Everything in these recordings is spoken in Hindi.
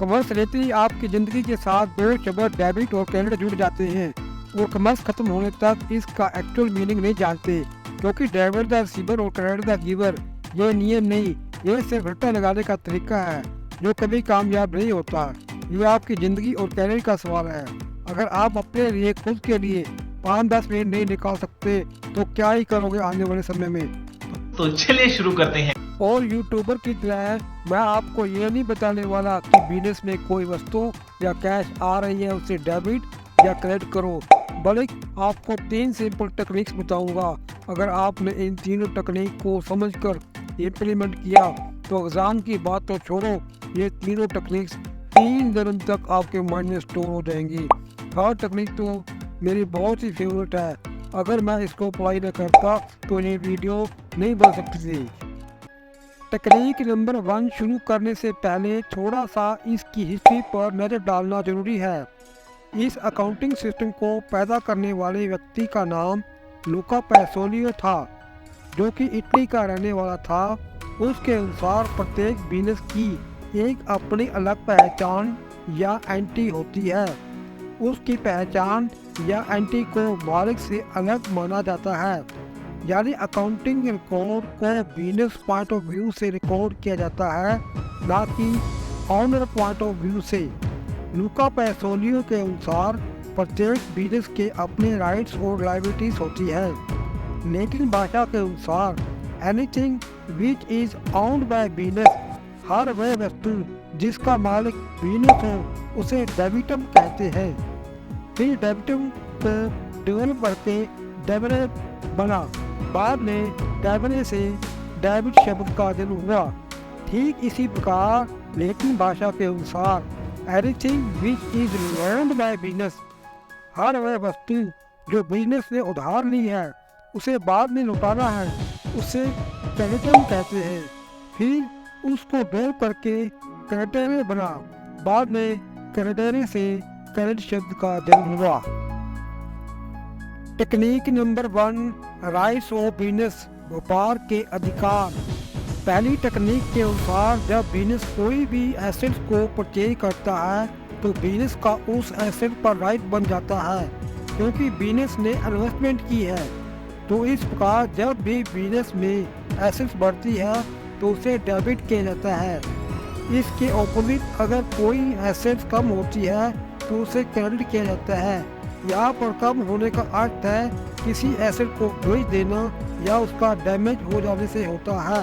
कमर्स रहते ही आपकी ज़िंदगी के साथ दो शब्द डेबिट और क्रेडिट जुड़ जाते हैं और कमर्स खत्म होने तक इसका एक्चुअल मीनिंग नहीं जानते, क्योंकि डेबिट द रिसीवर और क्रेडिट द गिवर ये नियम नहीं, ये सिर्फ रट्टा लगाने का तरीका है जो कभी कामयाब नहीं होता। ये आपकी ज़िंदगी और कैरियर का सवाल है। अगर आप अपने लिए खुद के लिए 5-10 मिनट नहीं निकाल सकते तो क्या ही करोगे आने वाले समय में। तो चलिए शुरू करते हैं। और यूट्यूबर की तरह मैं आपको ये नहीं बताने वाला कि बिजनेस में कोई वस्तु या कैश आ रही है उसे डेबिट या क्रेडिट करो, बल्कि आपको 3 सिंपल टेक्निक्स बताऊंगा। अगर आपने इन तीनों टेक्निक को समझकर इम्प्लीमेंट किया तो एग्जाम की बात तो छोड़ो, ये तीनों टेक्निक्स 3 दिन तक आपके माइंड में स्टोर हो जाएंगी। हर टेक्निक तो मेरी बहुत ही फेवरेट है, अगर मैं इसको अप्लाई न करता तो ये वीडियो नहीं बन सकती थी। टेक्निक नंबर 1 शुरू करने से पहले थोड़ा सा इसकी हिस्ट्री पर नज़र डालना जरूरी है। इस अकाउंटिंग सिस्टम को पैदा करने वाले व्यक्ति का नाम लुका पैसोलियो था, जो कि इटली का रहने वाला था। उसके अनुसार प्रत्येक बिजनेस की एक अपनी अलग पहचान या एंट्री होती है। उसकी पहचान या एंट्री को मालिक से अलग माना जाता है, यानी अकाउंटिंग रिकॉर्ड को बिजनेस पॉइंट ऑफ व्यू से रिकॉर्ड किया जाता है, ना कि ऑनर पॉइंट ऑफ व्यू से। लुका पैसोलियो के अनुसार प्रत्येक बिजनेस के अपने राइट्स और लायबिलिटीज होती है। लेकिन भाषा के अनुसार anything which is owned by business, हर वह वस्तु जिसका मालिक बिजनेस हो उसे डेबिटम कहते हैं। फिर डेबिटम को डेवलप करके डेबिट बना, बाद में डेबिट से डेबिट शब्द का जन्म हुआ। ठीक इसी प्रकार लैटिन भाषा के अनुसार anything which is learned by business, हर वह वस्तु जो बिजनेस ने उधार ली है उसे बाद में लौटाना है, उसे क्रेडिटम कहते हैं। फिर उसको डेवलप करके क्रेडिटरे बना, बाद में क्रेडिटरे से क्रेडिट शब्द का जन्म हुआ। Technique number 1 rights of business, व्यापार के अधिकार। पहली टेक्निक के अनुसार जब बिजनेस कोई भी एसेट को परचेज करता है तो बिजनेस का उस एसेट पर राइट बन जाता है, क्योंकि बिजनेस ने इन्वेस्टमेंट की है। तो इस प्रकार जब भी बिजनेस में एसेट्स बढ़ती है तो उसे डेबिट किया जाता है। इसके ऑपोजिट अगर कोई एसेट्स कम होती है तो उसे क्रेडिट किया जाता है। यहाँ पर कम होने का अर्थ है किसी एसेट को बेच देना या उसका डैमेज हो जाने से होता है।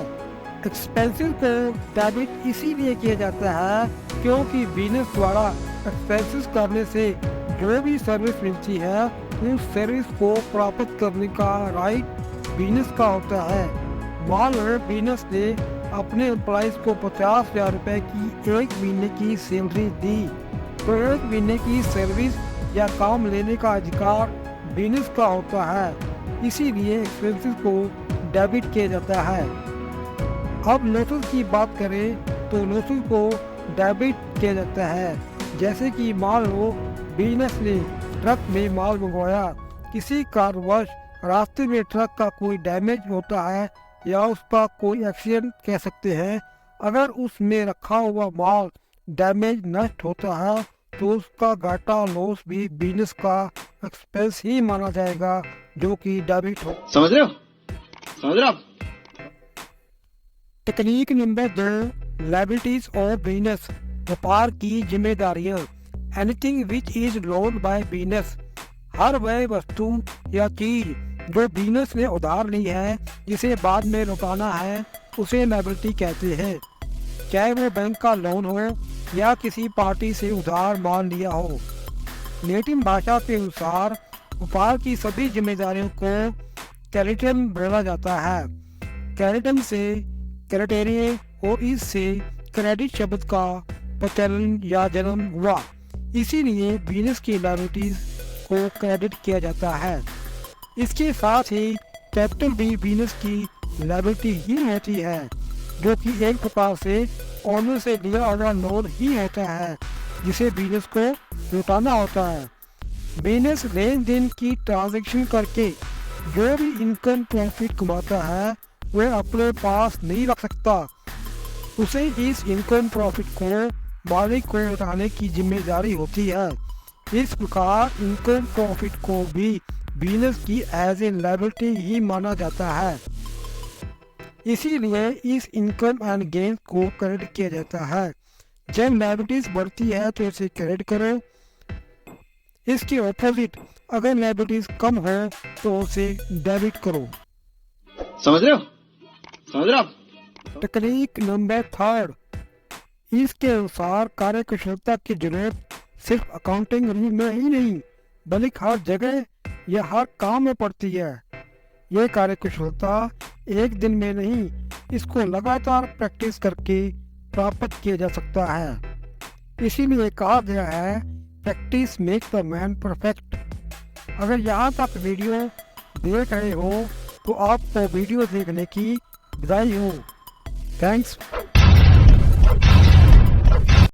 एक्सपेंसिव को डेबिट इसीलिए किया जाता है क्योंकि बिजनेस द्वारा एक्सपेंसेस करने से जो भी सर्विस मिलती है उस सर्विस को प्राप्त करने का राइट बिजनेस का होता है। मान लो बिजनेस ने अपने एम्प्लॉइज को 50,000 रुपये की 1 महीने की सैलरी दी, तो 1 महीने की सर्विस या काम लेने का अधिकार बिजनेस का होता है, इसीलिए एक्सपेंसेस को डेबिट किया जाता है। अब लॉसेस की बात करें तो लॉसेस को डेबिट किया जाता है। जैसे कि मान लो बिजनेस ने ट्रक में माल मंगवाया, किसी कारणवश रास्ते में ट्रक का कोई डैमेज होता है या उसका कोई एक्सीडेंट कह सकते हैं। अगर उसमें रखा हुआ माल डैमेज नष्ट होता है तो उसका घाटा लॉस भी बिजनेस का एक्सपेंस ही माना जाएगा, जो कि डेबिट हो। समझ रहे हो? टेक्निक नंबर 2 लायबिलिटीज और बिजनेस, व्यापार की जिम्मेदारियां। Anything which is loaned by business, हर वह वस्तु या चीज जो बिजनेस ने उधार ली है जिसे बाद में लौटाना है उसे लायबिलिटी कहते हैं, चाहे वो बैंक का लोन हो या किसी पार्टी से उधार माल लिया हो। लैटिन भाषा के अनुसार व्यापार की सभी जिम्मेदारियों को क्रेडिटम बोला जाता है। क्रेडिटम से क्रेडिटरे और इससे क्रेडिट शब्द का प्रचलन या जन्म हुआ, इसीलिए बिजनेस की लायबिलिटीज को क्रेडिट किया जाता है। इसके साथ ही कैपिटल भी बिजनेस की लायबिलिटी ही होती है, जो कि एक प्रकार से ओनर से लिया हुआ लोन ही होता है जिसे बिजनेस को लौटाना होता है। बिजनेस लेन देन की ट्रांजैक्शन करके जो भी इनकम प्रॉफिट कमाता है वह अपने पास नहीं रख सकता, उसे इस इनकम प्रॉफिट को मालिक को उठाने की जिम्मेदारी होती है। इस प्रकार इनकम प्रॉफिट को भी बिजनेस की एज ए लायबिलिटी ही माना जाता है। इसीलिए इस इनकम एंड गेन को क्रेडिट किया जाता है। जब लायबिलिटीज बढ़ती है तो इसे क्रेडिट करो। इसके ऑपोजिट अगर लायबिलिटीज कम हो तो उसे डेबिट करो। समझ रहे हो? समझ रहे हो आप? टेक्निक नंबर 3, इसके अनुसार कार्यकुशलता की जरूरत सिर्फ अकाउंटिंग में ही नहीं बल्कि हर जगह या हर काम में पड़ती है। यह कार्यकुशलता एक दिन में नहीं, इसको लगातार प्रैक्टिस करके प्राप्त किया जा सकता है। इसीलिए कहा गया है practice make the man perfect. अगर यहाँ तक वीडियो देख रहे हो तो आपको वीडियो देखने की बधाई हो। थैंक्स।